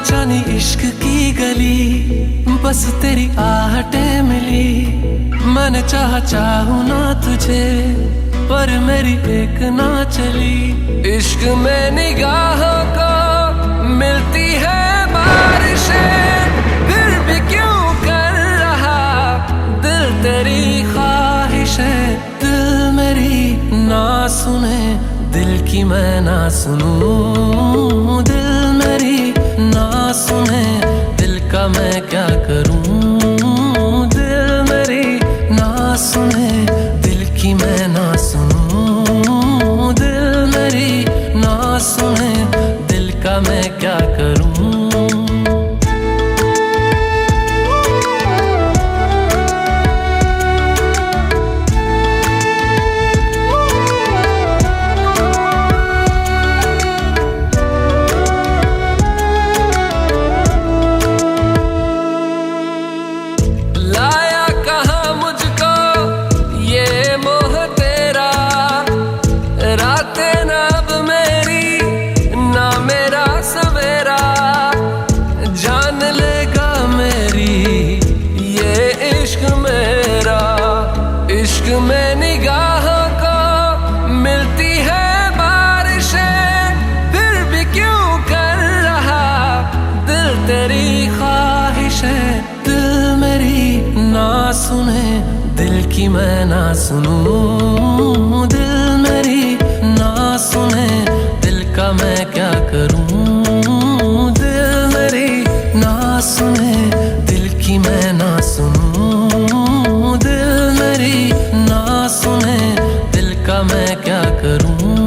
जानी इश्क की गली, बस तेरी आहटें मिली। मैंने चाहूँ ना तुझे, पर मेरी एक ना चली। इश्क में निगाहों को मिलती है बारिशें, फिर भी क्यों कर रहा दिल तेरी ख्वाहिशें। दिल मेरी ना सुने, दिल की मैं ना सुनूं। दिल मेरी ना सुने, दिल का मैं क्या करूं। दिल मेरी ना सुने, दिल की मैं ना सुनूं। दिल मेरी ना सुने, दिल का मैं क्या करूं। इश्क में निगाहों को मिलती है बारिशें, फिर भी क्यों कर रहा दिल तेरी ख्वाहिशें। दिल मेरी ना सुने, दिल की मैं ना सुनूं। दिल मेरी ना सुने, दिल का मैं क्या करूं। दिल मेरी ना सुने, दिल की मैं ना सुनूं। दिल मेरी ना सुने, दिल का मैं क्या करूं।